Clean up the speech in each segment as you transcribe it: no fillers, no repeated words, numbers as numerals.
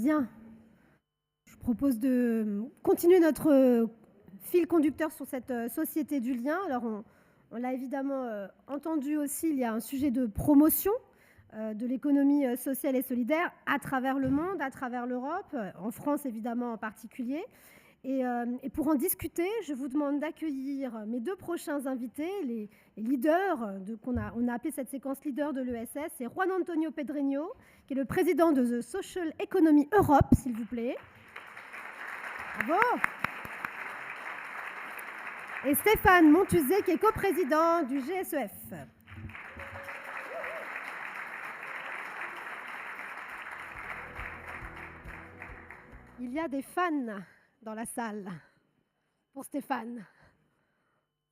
Bien, je propose de continuer notre fil conducteur sur cette société du lien. Alors, on l'a évidemment entendu aussi, il y a un sujet de promotion de l'économie sociale et solidaire à travers le monde, à travers l'Europe, en France évidemment en particulier. Et pour en discuter, je vous demande d'accueillir mes deux prochains invités, les leaders, on a appelé cette séquence leader de l'ESS. C'est Juan Antonio Pedreño, qui est le président de The Social Economy Europe, s'il vous plaît. Bravo. Et Stéphane Montuzet, qui est coprésident du GSEF. Il y a des fans dans la salle pour Stéphane.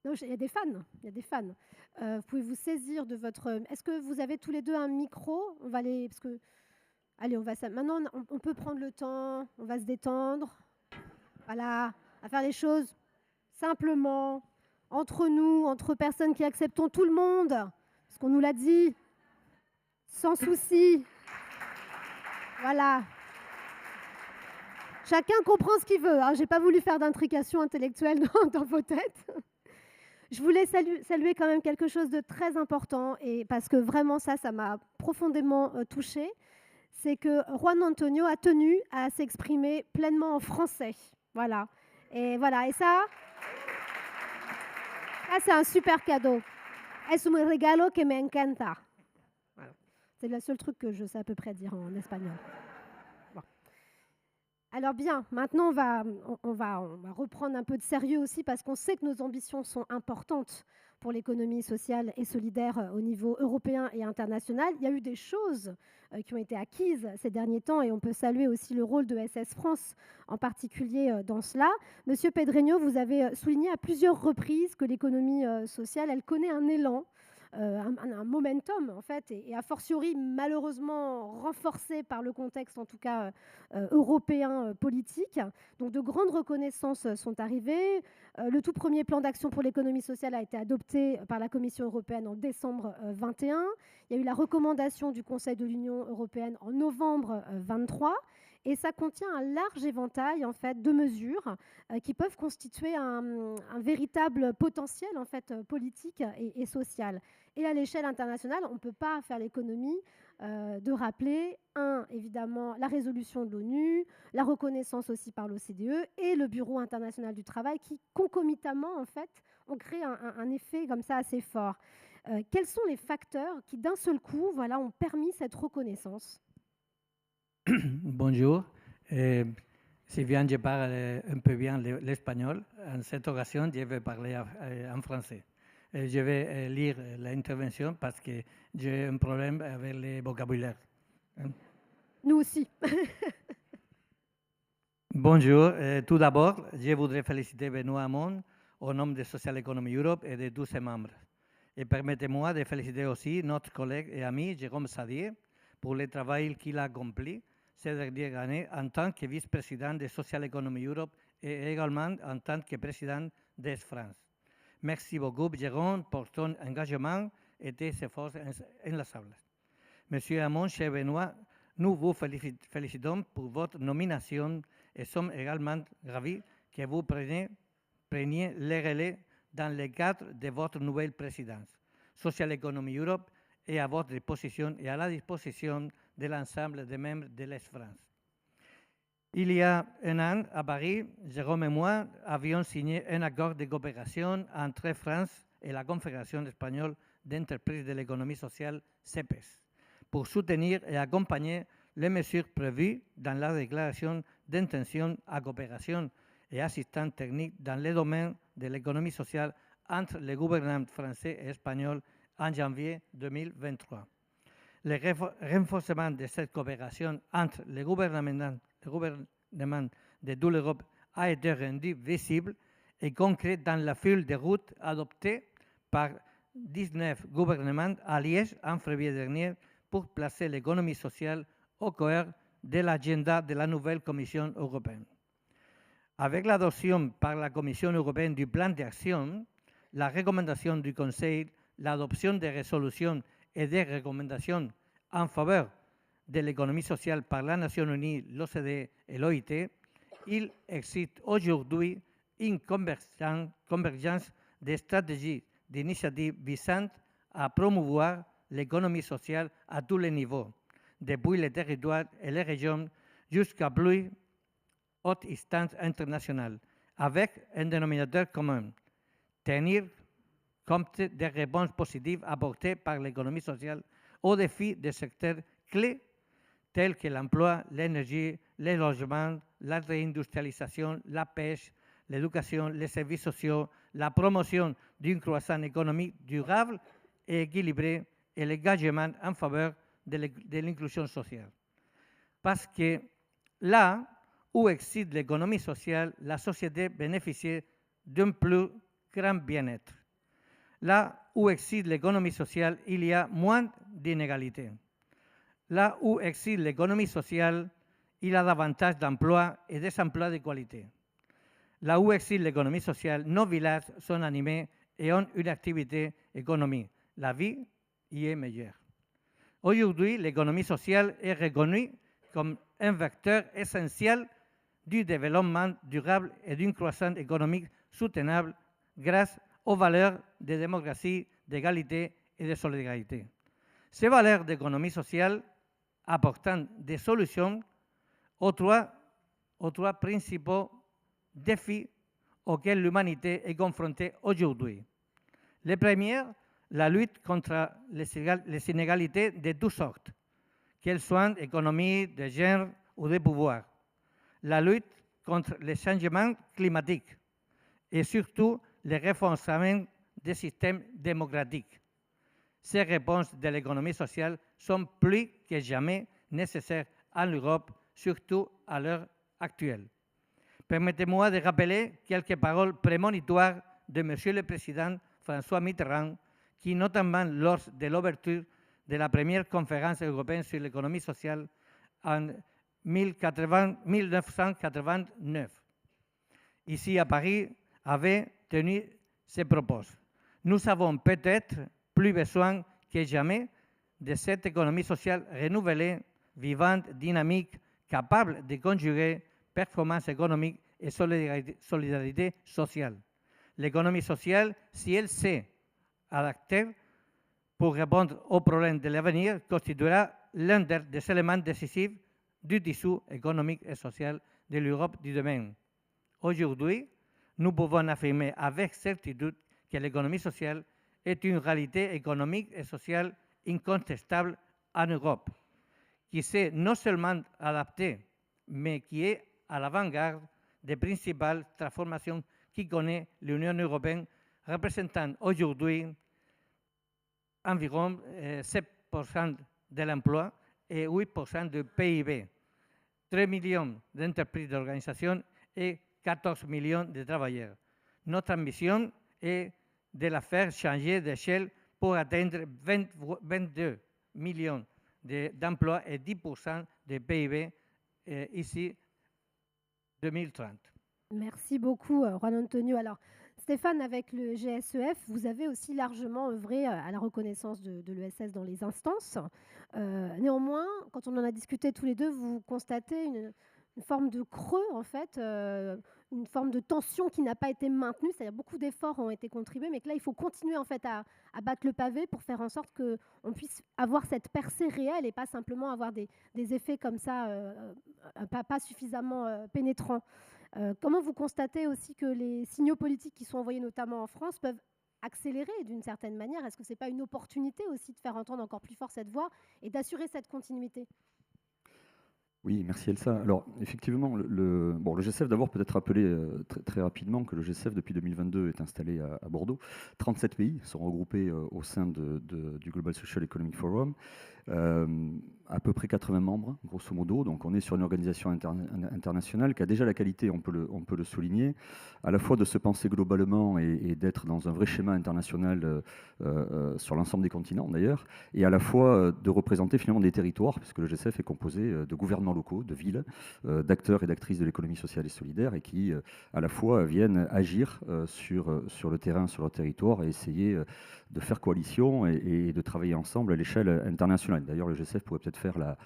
Non, il y a des fans. Vous pouvez vous saisir de votre... Est-ce que vous avez tous les deux un micro? On va aller... Parce que... Allez, maintenant, on peut prendre le temps, on va se détendre. Voilà, à faire les choses simplement, entre nous, entre personnes qui acceptont tout le monde, parce qu'on nous l'a dit, sans souci. Voilà. Chacun comprend ce qu'il veut. Je n'ai pas voulu faire d'intrication intellectuelle dans vos têtes. Je voulais saluer quand même quelque chose de très important, et parce que vraiment ça m'a profondément touchée, c'est que Juan Antonio a tenu à s'exprimer pleinement en français. Voilà. Et ça c'est un super cadeau. Es un regalo que me encanta. Voilà. C'est le seul truc que je sais à peu près dire en espagnol. Bon. Alors bien, maintenant on va reprendre un peu de sérieux aussi, parce qu'on sait que nos ambitions sont importantes pour l'économie sociale et solidaire au niveau européen et international. Il y a eu des choses qui ont été acquises ces derniers temps, et on peut saluer aussi le rôle de SS France en particulier dans cela. Monsieur Pedreño, vous avez souligné à plusieurs reprises que l'économie sociale, elle connaît un élan, un momentum en fait, et a fortiori malheureusement renforcé par le contexte en tout cas européen politique. Donc de grandes reconnaissances sont arrivées. Le tout premier plan d'action pour l'économie sociale a été adopté par la Commission européenne en décembre 21. Il y a eu la recommandation du Conseil de l'Union européenne en novembre 23. Et ça contient un large éventail en fait, de mesures qui peuvent constituer un véritable potentiel en fait, politique et social. Et à l'échelle internationale, on ne peut pas faire l'économie de rappeler, évidemment, la résolution de l'ONU, la reconnaissance aussi par l'OCDE et le Bureau international du travail qui, concomitamment, en fait, ont créé un effet comme ça assez fort. Quels sont les facteurs qui, d'un seul coup, voilà, ont permis cette reconnaissance? Bonjour. Si bien je parle un peu bien l'espagnol, en cette occasion, je vais parler en français. Je vais lire l'intervention parce que j'ai un problème avec le vocabulaire. Nous aussi. Bonjour. Tout d'abord, je voudrais féliciter Benoît Hamon au nom de Social Economy Europe et de tous ses membres. Et permettez-moi de féliciter aussi notre collègue et ami Jérôme Sadier pour le travail qu'il a accompli ces dernières années en tant que vice-président de Social Economy Europe et également en tant que président d'ES France. Merci beaucoup, Jérôme, pour ton engagement et tes efforts inlassables. Monsieur Hamon, cher Benoît, nous vous félicitons pour votre nomination et sommes également ravis que vous preniez les relais dans le cadre de votre nouvelle présidence. Social Economy Europe est à votre disposition et à la disposition de l'ensemble des membres de l'ES France. Il y a un an, à Paris, Jérôme et moi avions signé un accord de coopération entre France et la Confédération espagnole d'entreprises de l'économie sociale, CEPES, pour soutenir et accompagner les mesures prévues dans la déclaration d'intention à coopération et assistance technique dans le domaine de l'économie sociale entre les gouvernements français et espagnols en janvier 2023. Le renforcement de cette coopération entre les gouvernements de toute l'Europe a été rendu visible et concret dans la feuille de route adoptée par 19 gouvernements à Liège en février dernier pour placer l'économie sociale au cœur de l'agenda de la nouvelle Commission européenne. Avec l'adoption par la Commission européenne du plan d'action, la recommandation du Conseil, l'adoption des résolutions et des recommandations en faveur de l'économie sociale par la Nations Unies, l'OCDE et l'OIT, il existe aujourd'hui une convergence des stratégies d'initiatives visant à promouvoir l'économie sociale à tous les niveaux, depuis les territoires et les régions jusqu'à plus haute instance internationale, avec un dénominateur commun, tenir compte des réponses positives apportées par l'économie sociale aux défis des secteurs clés tels que l'emploi, l'énergie, les logements, la réindustrialisation, la pêche, l'éducation, les services sociaux, la promotion d'une croissance économique durable et équilibrée et l'engagement en faveur de l'inclusion sociale. Parce que là où existe l'économie sociale, la société bénéficie d'un plus grand bien-être. Là où existe l'économie sociale, il y a moins d'inégalités. Là où existe l'économie sociale, il y a davantage d'emplois et des emplois de qualité. Là où existe l'économie sociale, nos villages sont animés et ont une activité économique. La vie y est meilleure. Aujourd'hui, l'économie sociale est reconnue comme un vecteur essentiel du développement durable et d'une croissance économique soutenable grâce aux valeurs de démocratie, d'égalité et de solidarité. Ces valeurs d'économie sociale apportant des solutions aux trois principaux défis auxquels l'humanité est confrontée aujourd'hui. Le premier, la lutte contre les inégalités de toutes sortes, qu'elles soient économiques, de genre ou de pouvoir. La lutte contre les changements climatiques et surtout le renforcement des systèmes démocratiques. Ces réponses de l'économie sociale sont plus que jamais nécessaires en Europe, surtout à l'heure actuelle. Permettez-moi de rappeler quelques paroles prémonitoires de M. le Président François Mitterrand, qui, notamment lors de l'ouverture de la première conférence européenne sur l'économie sociale en 1989, ici à Paris, avait tenu ces propos. Nous avons peut-être plus besoin que jamais de cette économie sociale renouvelée, vivante, dynamique, capable de conjuguer performance économique et solidarité sociale. L'économie sociale, si elle sait adapter pour répondre aux problèmes de l'avenir, constituera l'un des éléments décisifs du tissu économique et social de l'Europe du demain. Aujourd'hui, nous pouvons affirmer avec certitude que l'économie sociale est une réalité économique et sociale incontestable en Europe, qui s'est non seulement adaptée, mais qui est à l'avant-garde des principales transformations qui connaît l'Union européenne, représentant aujourd'hui environ 7% de l'emploi et 8% du PIB, 3 millions d'entreprises d'organisations et 14 millions de travailleurs. Notre ambition est de la faire changer d'échelle pour atteindre 22 millions d'emplois et 10% de PIB ici 2030. Merci beaucoup, Juan Antonio. Alors, Stéphane, avec le GSEF, vous avez aussi largement œuvré à la reconnaissance de l'ESS dans les instances. Néanmoins, quand on en a discuté tous les deux, vous constatez une forme de creux, en fait, une forme de tension qui n'a pas été maintenue. C'est-à-dire beaucoup d'efforts ont été contribués, mais que là, il faut continuer en fait à battre le pavé pour faire en sorte qu'on puisse avoir cette percée réelle et pas simplement avoir des effets comme ça, pas suffisamment pénétrants. Comment vous constatez aussi que les signaux politiques qui sont envoyés notamment en France peuvent accélérer d'une certaine manière? Est-ce que ce n'est pas une opportunité aussi de faire entendre encore plus fort cette voix et d'assurer cette continuité? Oui, merci Elsa. Alors, effectivement, le GSEF, d'abord, peut-être rappeler très rapidement que le GSEF, depuis 2022, est installé à Bordeaux. 37 pays sont regroupés au sein du Global Social Economic Forum. À peu près 80 membres, grosso modo. Donc, on est sur une organisation internationale qui a déjà la qualité, on peut le souligner, à la fois de se penser globalement et d'être dans un vrai schéma international sur l'ensemble des continents, d'ailleurs, et à la fois de représenter finalement des territoires, puisque le GSEF est composé de gouvernements locaux, de villes, d'acteurs et d'actrices de l'économie sociale et solidaire, et qui, à la fois, viennent agir sur le terrain, sur leur territoire, et essayer de faire coalition et de travailler ensemble à l'échelle internationale. internationale. D'ailleurs, le G7 pourrait peut-être faire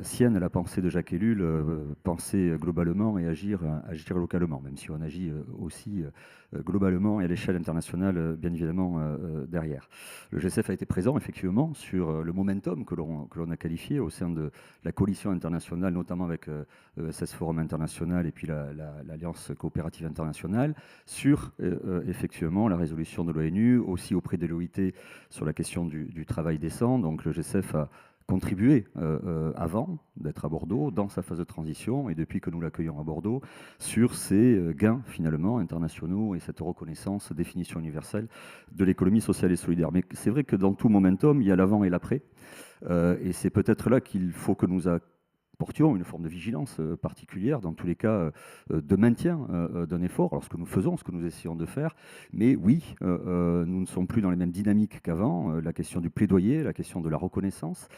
sienne la pensée de Jacques Ellul, penser globalement et agir localement, même si on agit aussi globalement et à l'échelle internationale, bien évidemment, derrière. Le G7 a été présent, effectivement, sur le momentum que l'on a qualifié au sein de la coalition internationale, notamment avec ESS Forum International et puis l'Alliance coopérative internationale, sur effectivement la résolution de l'ONU, aussi auprès de l'OIT sur la question du travail décent. Donc le G7 a contribué avant d'être à Bordeaux, dans sa phase de transition, et depuis que nous l'accueillons à Bordeaux, sur ces gains finalement internationaux et cette reconnaissance, définition universelle de l'économie sociale et solidaire. Mais c'est vrai que dans tout momentum, il y a l'avant et l'après, et c'est peut-être là qu'il faut que nous apportions une forme de vigilance particulière, dans tous les cas de maintien d'un effort, alors ce que nous faisons, ce que nous essayons de faire, mais oui, nous ne sommes plus dans les mêmes dynamiques qu'avant, la question du plaidoyer, la question de la reconnaissance,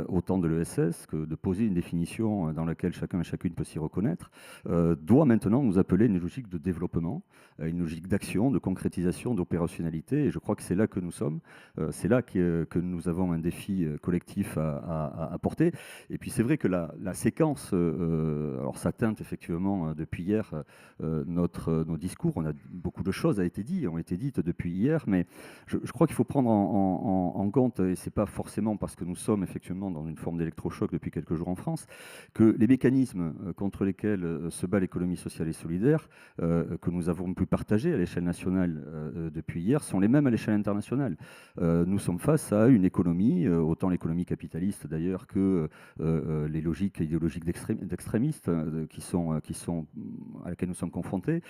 autant de l'ESS que de poser une définition dans laquelle chacun et chacune peut s'y reconnaître, doit maintenant nous appeler une logique de développement, une logique d'action, de concrétisation, d'opérationnalité, et je crois que c'est là que nous sommes, c'est là que nous avons un défi collectif à porter, et puis c'est vrai que la séquence, alors ça teinte effectivement depuis hier nos discours. Beaucoup de choses ont été dites depuis hier, mais je crois qu'il faut prendre en compte, et c'est pas forcément parce que nous sommes effectivement dans une forme d'électrochoc depuis quelques jours en France, que les mécanismes contre lesquels se bat l'économie sociale et solidaire, que nous avons pu partager à l'échelle nationale depuis hier, sont les mêmes à l'échelle internationale. Nous sommes face à une économie, autant l'économie capitaliste d'ailleurs que les logiques idéologiques d'extrémistes à laquelle nous sommes confrontés,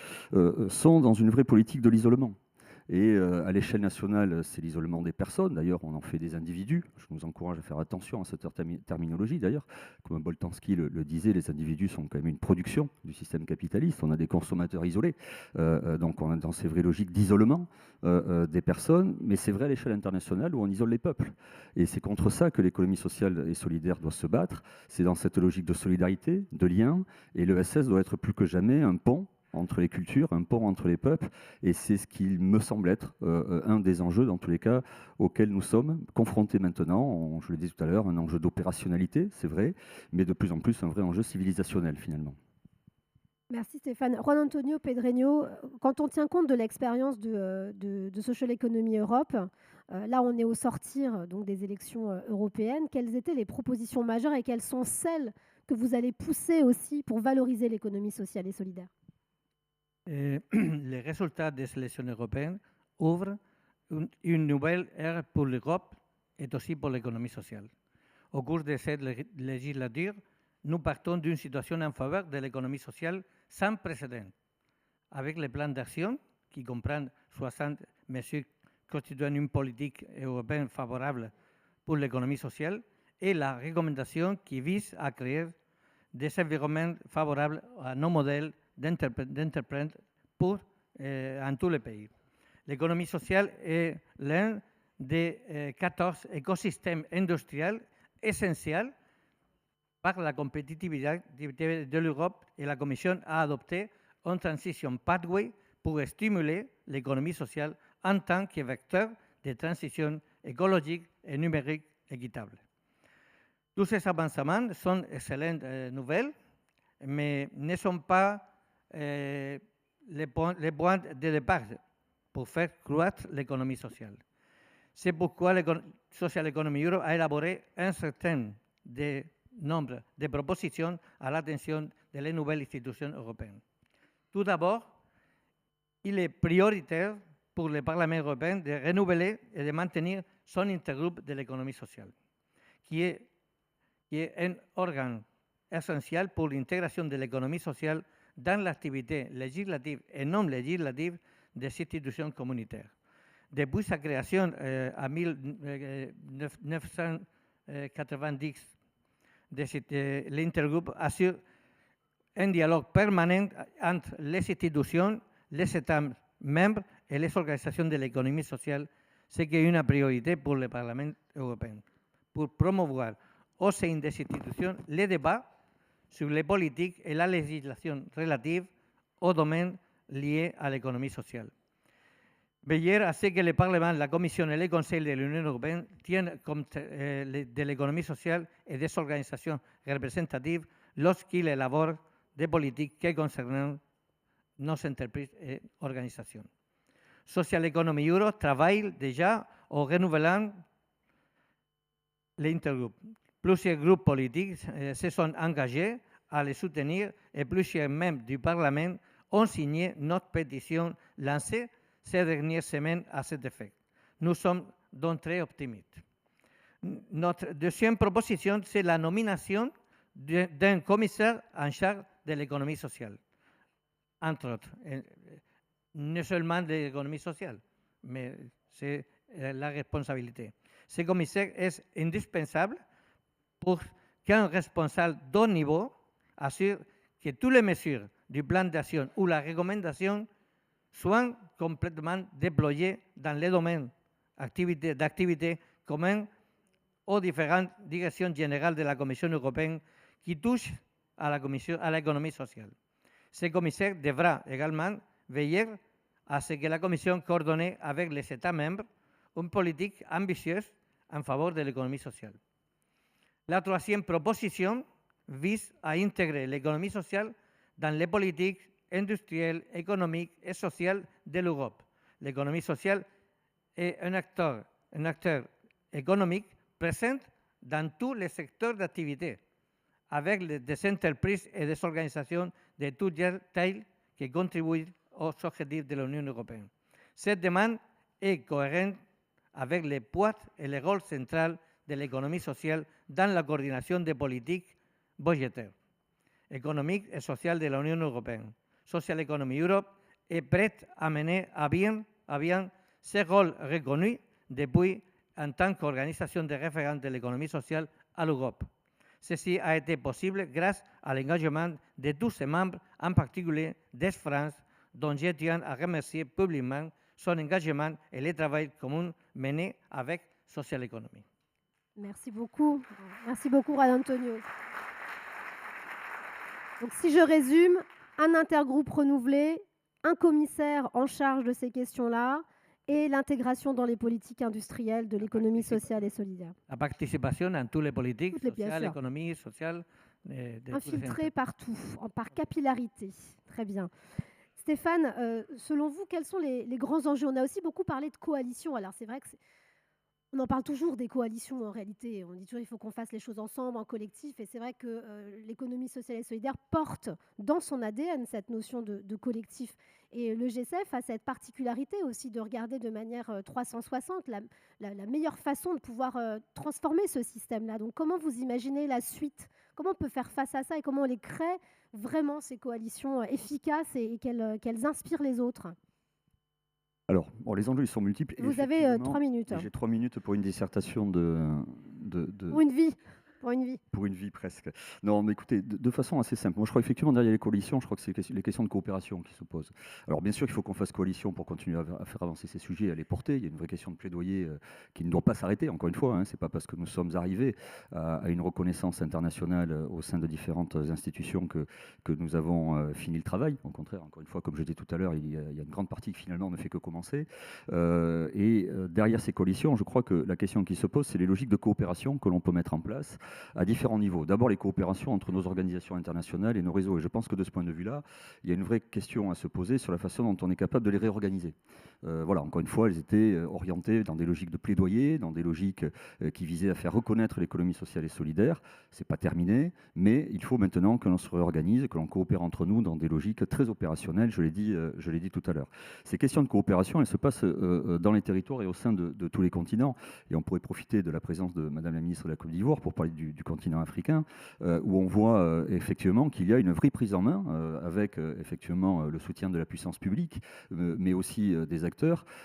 sont dans une vraie politique de l'isolement. Et à l'échelle nationale, c'est l'isolement des personnes. D'ailleurs, on en fait des individus. Je vous encourage à faire attention à cette terminologie. D'ailleurs, comme Boltanski le disait, les individus sont quand même une production du système capitaliste. On a des consommateurs isolés. Donc, on est dans ces vraies logiques d'isolement des personnes. Mais c'est vrai à l'échelle internationale où on isole les peuples. Et c'est contre ça que l'économie sociale et solidaire doit se battre. C'est dans cette logique de solidarité, de lien. Et l'ESS doit être plus que jamais un pont entre les cultures, un pont entre les peuples, et c'est ce qui me semble être un des enjeux, dans tous les cas, auxquels nous sommes confrontés maintenant. Je le disais tout à l'heure, un enjeu d'opérationnalité, c'est vrai, mais de plus en plus un vrai enjeu civilisationnel, finalement. Merci Stéphane. Juan Antonio Pedreño, quand on tient compte de l'expérience de Social Economy Europe, là on est au sortir donc, des élections européennes, quelles étaient les propositions majeures et quelles sont celles que vous allez pousser aussi pour valoriser l'économie sociale et solidaire? Les résultats des élections européennes ouvrent une nouvelle ère pour l'Europe et aussi pour l'économie sociale. Au cours de cette législature, nous partons d'une situation en faveur de l'économie sociale sans précédent, avec le plan d'action qui comprend 60 mesures constituant une politique européenne favorable pour l'économie sociale et la recommandation qui vise à créer des environnements favorables à nos modèles d'entreprendre en tous les pays. L'économie sociale est l'un des 14 écosystèmes industriels essentiels par la compétitivité de l'Europe et la Commission a adopté un transition pathway pour stimuler l'économie sociale en tant que vecteur de transition écologique et numérique équitable. Tous ces avancements sont d'excellentes nouvelles, mais ne sont pas les points de départ pour faire croître l'économie sociale. C'est pourquoi Social Economy Europe a élaboré un certain nombre de propositions à l'attention de les nouvelles institutions européennes. Tout d'abord, il est prioritaire pour le Parlement européen de renouveler et de maintenir son intergroupe de l'économie sociale, qui est un organe essentiel pour l'intégration de l'économie sociale dans l'activité législative et non législative des institutions communautaires. Depuis sa création en 1990, l'intergroupe assure un dialogue permanent entre les institutions, les États membres et les organisations de l'économie sociale, ce qui est une priorité pour le Parlement européen, pour promouvoir au sein des institutions les débats sur les politiques et la législation relative aux domaines liés à l'économie sociale. Veiller à ce que le Parlement, la Commission et le Conseil de l'Union européenne tiennent compte de l'économie sociale et des organisations représentatives lorsqu'ils élaborent des politiques qui concernent nos entreprises et organisations. Social Economy Europe travaille déjà au renouvelant l'intergroupe. Plusieurs groupes politiques se sont engagés à les soutenir et plusieurs membres du Parlement ont signé notre pétition lancée ces dernières semaines à cet effet. Nous sommes donc très optimistes. Notre deuxième proposition, c'est la nomination d'un commissaire en charge de l'économie sociale, entre autres. Non seulement de l'économie sociale, mais c'est la responsabilité. Ce commissaire est indispensable pour qu'un responsable de haut niveau assure que toutes les mesures du plan d'action ou la recommandation soient complètement déployées dans les domaines d'activité communs aux différentes directions générales de la Commission européenne qui touchent à l'économie sociale. Ce commissaire devra également veiller à ce que la Commission coordonne avec les États membres une politique ambitieuse en faveur de l'économie sociale. La troisième proposition vise à intégrer l'économie sociale dans les politiques industrielles, économiques et sociales de l'Europe. L'économie sociale est un acteur économique présent dans tous les secteurs d'activité, avec des entreprises et des organisations de toute taille qui contribuent aux objectifs de l'Union européenne. Cette demande est cohérente avec le poids et le rôle central de l'économie sociale dans la coordination des politiques budgétaires, économiques et sociales de l'Union européenne. Social Economy Europe est prête à mener à bien ce rôle reconnu depuis en tant qu'organisation de référence de l'économie sociale à l'Europe. Ceci a été possible grâce à l'engagement de tous ses membres, en particulier d'Air France, dont je tiens à remercier publiquement son engagement et le travail commun mené avec Social Economy. Merci beaucoup. Merci beaucoup, Juan Antonio. Donc, si je résume, un intergroupe renouvelé, un commissaire en charge de ces questions-là et l'intégration dans les politiques industrielles de l'économie sociale et solidaire. La participation dans toutes les politiques Toutes les, bien sociales, sûr. économiques, sociales. Infiltré partout, par capillarité. Très bien. Stéphane, selon vous, quels sont les grands enjeux? On a aussi beaucoup parlé de coalition. Alors, c'est vrai que on en parle toujours des coalitions en réalité. On dit toujours qu'il faut qu'on fasse les choses ensemble, en collectif. Et c'est vrai que l'économie sociale et solidaire porte dans son ADN cette notion de collectif. Et le G7 a cette particularité aussi de regarder de manière 360 la meilleure façon de pouvoir transformer ce système-là. Donc comment vous imaginez la suite? Comment on peut faire face à ça et comment on les crée vraiment, ces coalitions efficaces et qu'elles inspirent les autres? Alors, bon, les enjeux ils sont multiples. Vous avez 3 minutes. J'ai 3 minutes pour une dissertation Pour une vie. Pour une vie. Pour une vie presque. Non, mais écoutez, de façon assez simple. Moi, je crois effectivement derrière les coalitions, je crois que c'est les questions de coopération qui se posent. Alors, bien sûr, il faut qu'on fasse coalition pour continuer à faire avancer ces sujets, à les porter. Il y a une vraie question de plaidoyer qui ne doit pas s'arrêter. Encore une fois, c'est pas parce que nous sommes arrivés à une reconnaissance internationale au sein de différentes institutions que nous avons fini le travail. Au contraire, encore une fois, comme je disais tout à l'heure, il y a une grande partie qui finalement ne fait que commencer. Derrière ces coalitions, je crois que la question qui se pose, c'est les logiques de coopération que l'on peut mettre en place à différents niveaux. D'abord, les coopérations entre nos organisations internationales et nos réseaux. Et je pense que de ce point de vue-là, il y a une vraie question à se poser sur la façon dont on est capable de les réorganiser. Voilà, encore une fois, elles étaient orientées dans des logiques de plaidoyer, dans des logiques qui visaient à faire reconnaître l'économie sociale et solidaire. C'est pas terminé, mais il faut maintenant que l'on se réorganise, que l'on coopère entre nous dans des logiques très opérationnelles, je l'ai dit tout à l'heure. Ces questions de coopération, elles se passent dans les territoires et au sein de tous les continents. Et on pourrait profiter de la présence de Madame la ministre de la Côte d'Ivoire pour parler du continent africain, où on voit effectivement qu'il y a une vraie prise en main avec effectivement le soutien de la puissance publique, mais aussi des acteurs.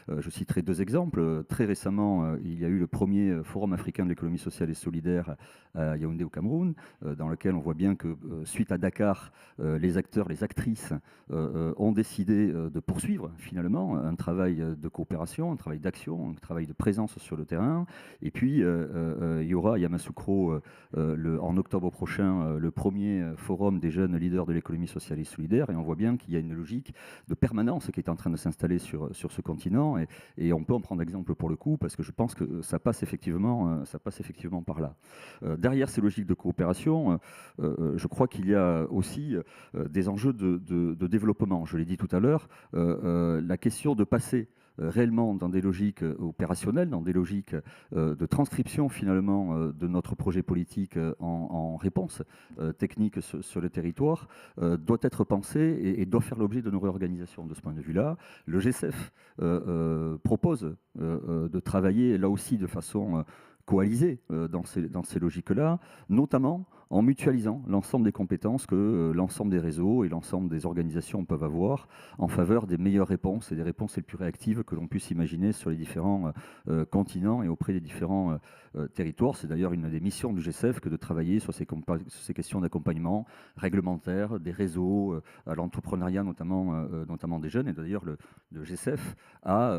Je citerai 2 exemples. Très récemment, il y a eu le premier forum africain de l'économie sociale et solidaire à Yaoundé au Cameroun, dans lequel on voit bien que suite à Dakar, les acteurs, les actrices ont décidé de poursuivre finalement un travail de coopération, un travail d'action, un travail de présence sur le terrain. Et puis, il y aura Yamoussoukro en octobre prochain le premier forum des jeunes leaders de l'économie sociale et solidaire, et on voit bien qu'il y a une logique de permanence qui est en train de s'installer sur ce continent, et on peut en prendre exemple pour le coup, parce que je pense que ça passe effectivement par là. Derrière ces logiques de coopération, je crois qu'il y a aussi des enjeux de développement. Je l'ai dit tout à l'heure, la question de passer réellement dans des logiques opérationnelles, dans des logiques de transcription finalement de notre projet politique en réponse technique sur le territoire, doit être pensée et doit faire l'objet de nos réorganisations. De ce point de vue-là, le GCEF propose de travailler là aussi de façon coalisée dans ces logiques-là, notamment en mutualisant l'ensemble des compétences que l'ensemble des réseaux et l'ensemble des organisations peuvent avoir en faveur des meilleures réponses et des réponses les plus réactives que l'on puisse imaginer sur les différents continents et auprès des différents territoires. C'est d'ailleurs une des missions du GCEF que de travailler sur ces questions d'accompagnement réglementaire, des réseaux, à l'entrepreneuriat notamment des jeunes. Et d'ailleurs, le GCEF a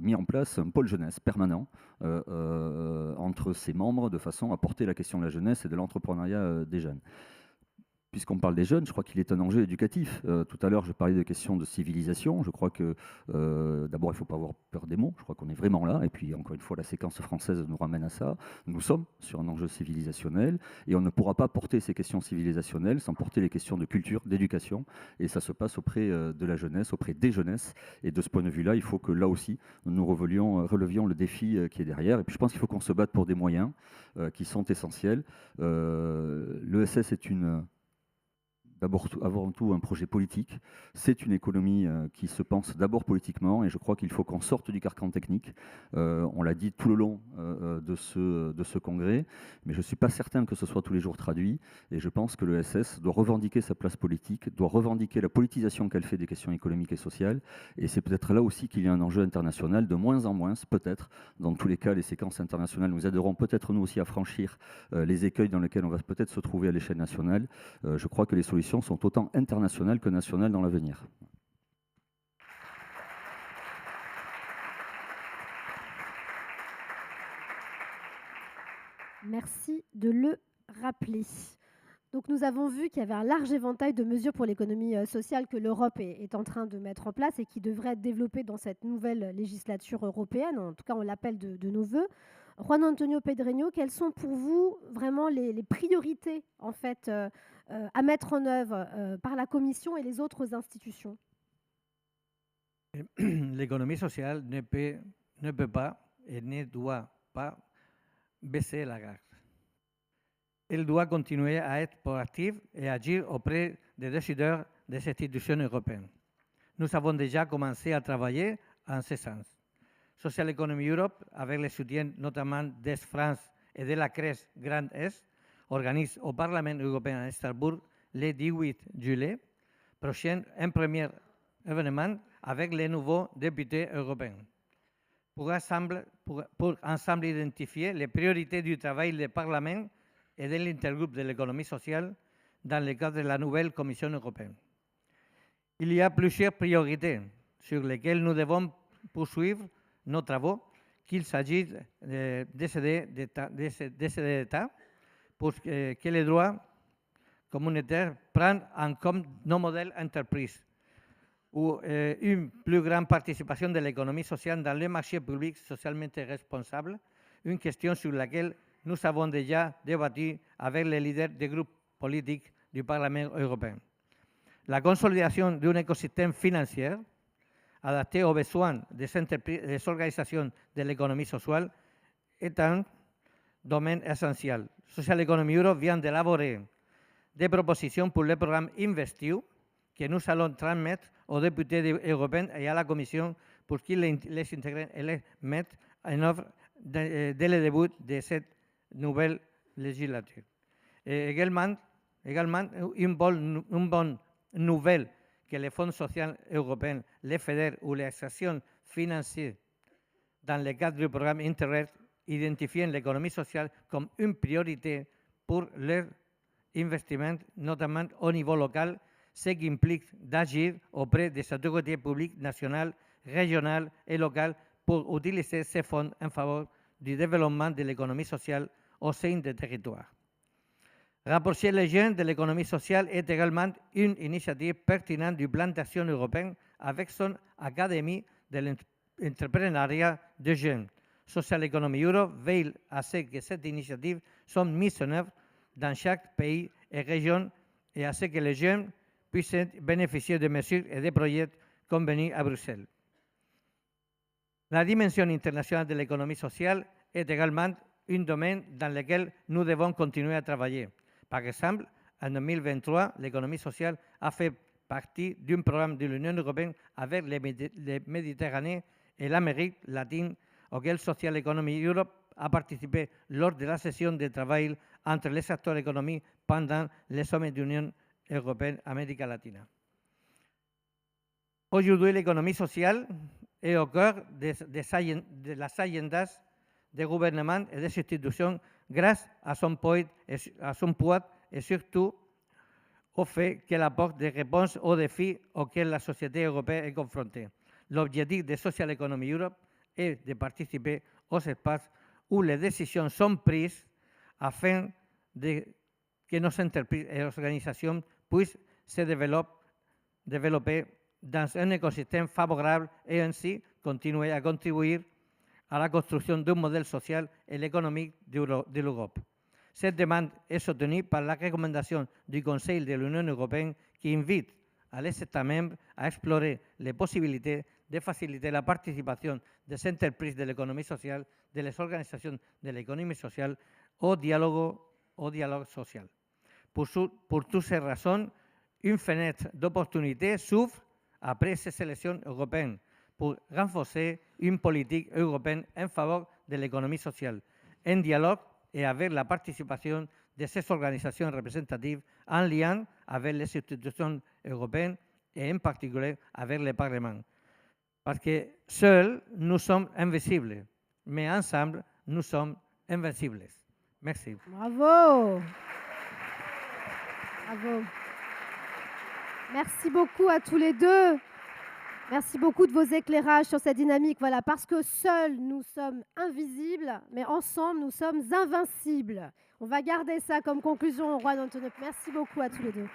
mis en place un pôle jeunesse permanent entre ses membres de façon à porter la question de la jeunesse et de l'entrepreneuriat des jeunes. Puisqu'on parle des jeunes, je crois qu'il est un enjeu éducatif. Tout à l'heure, je parlais de questions de civilisation. Je crois que, d'abord, il ne faut pas avoir peur des mots. Je crois qu'on est vraiment là. Et puis, encore une fois, la séquence française nous ramène à ça. Nous sommes sur un enjeu civilisationnel. Et on ne pourra pas porter ces questions civilisationnelles sans porter les questions de culture, d'éducation. Et ça se passe auprès de la jeunesse, auprès des jeunesses. Et de ce point de vue-là, il faut que, là aussi, nous relevions le défi qui est derrière. Et puis, je pense qu'il faut qu'on se batte pour des moyens qui sont essentiels. L'ESS est d'abord avant tout un projet politique. C'est une économie qui se pense d'abord politiquement, et je crois qu'il faut qu'on sorte du carcan technique. On l'a dit tout le long de ce congrès, mais je ne suis pas certain que ce soit tous les jours traduit, et je pense que l'ESS doit revendiquer sa place politique, doit revendiquer la politisation qu'elle fait des questions économiques et sociales, et c'est peut-être là aussi qu'il y a un enjeu international, de moins en moins, peut-être. Dans tous les cas, les séquences internationales nous aideront peut-être nous aussi à franchir les écueils dans lesquels on va peut-être se trouver à l'échelle nationale. Je crois que les solutions sont autant internationales que nationales dans l'avenir. Merci de le rappeler. Donc nous avons vu qu'il y avait un large éventail de mesures pour l'économie sociale que l'Europe est en train de mettre en place et qui devraient être développées dans cette nouvelle législature européenne. En tout cas, on l'appelle de nos voeux. Juan Antonio Pedreño, quelles sont pour vous vraiment les priorités en fait, à mettre en œuvre par la Commission et les autres institutions? L'économie sociale ne peut pas et ne doit pas baisser la garde. Elle doit continuer à être proactive et agir auprès des décideurs des institutions européennes. Nous avons déjà commencé à travailler en ce sens. Social Economy Europe, avec le soutien notamment d'Est France et de la CRES Grand Est, organise au Parlement européen à Strasbourg le 18 juillet prochain un premier événement avec les nouveaux députés européens pour ensemble identifier les priorités du travail du Parlement et de l'intergroupe de l'économie sociale dans le cadre de la nouvelle Commission européenne. Il y a plusieurs priorités sur lesquelles nous devons poursuivre nos travaux, qu'il s'agisse d'aider d'État pour que les droits communautaires prennent en compte nos modèles d'entreprise ou une plus grande participation de l'économie sociale dans les marchés publics socialement responsables, une question sur laquelle nous avons déjà débattu avec les leaders des groupes politiques du Parlement européen. La consolidation d'un écosystème financier adapté aux besoins des organisations de l'économie sociale est un domaine essentiel. Social Economy Europe vient d'élaborer des propositions pour le programme InvestEU que nous allons transmettre aux députés européens et à la Commission pour qu'ils les intègrent et les mettent en œuvre dès le début de cette nouvelle législature. Et également une bonne nouvelle que les fonds sociaux européens, les FEDER ou les actions financières dans le cadre du programme Interreg identifient l'économie sociale comme une priorité pour leur investissement, notamment au niveau local, ce qui implique d'agir auprès des autorités publiques nationales, régionales et locales pour utiliser ces fonds en faveur du développement de l'économie sociale au sein des territoires. Rapprocher les jeunes de l'économie sociale est également une initiative pertinente du plan d'action européen avec son Académie de l'entrepreneuriat des jeunes. Social Economy Europe veille à ce que cette initiative soit mise en œuvre dans chaque pays et région et à ce que les jeunes puissent bénéficier de mesures et de projets convenus à Bruxelles. La dimension internationale de l'économie sociale est également un domaine dans lequel nous devons continuer à travailler. Par exemple, en 2023, l'économie sociale a fait partie d'un programme de l'Union européenne avec les Méditerranée et l'Amérique latine, auquel Social Economy Europe a participé lors de la session de travail entre les acteurs économiques pendant le sommet de l'Union européenne-Amérique latine. Aujourd'hui, l'économie sociale est au cœur de las agendas des gouvernements et des institutions grâce à son poids et surtout au fait qu'elle apporte des réponses aux défis auxquels la société européenne est confrontée. L'objectif de Social Economy Europe est de participer aux espaces où les décisions sont prises afin que nos entreprises et organisations puissent se développer dans un écosystème favorable et ainsi continuer à contribuer à la construction d'un modèle social et économique de l'Europe. Cette demande est soutenue par la recommandation du Conseil de l'Union européenne qui invite les États membres à explorer les possibilités de faciliter la participation des entreprises de l'économie sociale, de les organisations de l'économie sociale au dialogue social. Pour toutes ces raisons, une fenêtre d'opportunité s'ouvre après ces élections européennes pour renforcer une politique européenne en faveur de l'économie sociale, en dialogue et avec la participation de ces organisations représentatives en lien avec les institutions européennes et en particulier avec le Parlement. Parce que seuls, nous sommes invisibles, mais ensemble, nous sommes invincibles. Merci. Bravo. Bravo. Merci beaucoup à tous les deux. Merci beaucoup de vos éclairages sur cette dynamique. Voilà, parce que seuls, nous sommes invisibles, mais ensemble, nous sommes invincibles. On va garder ça comme conclusion au roi d'Antonop. Merci beaucoup à tous les deux.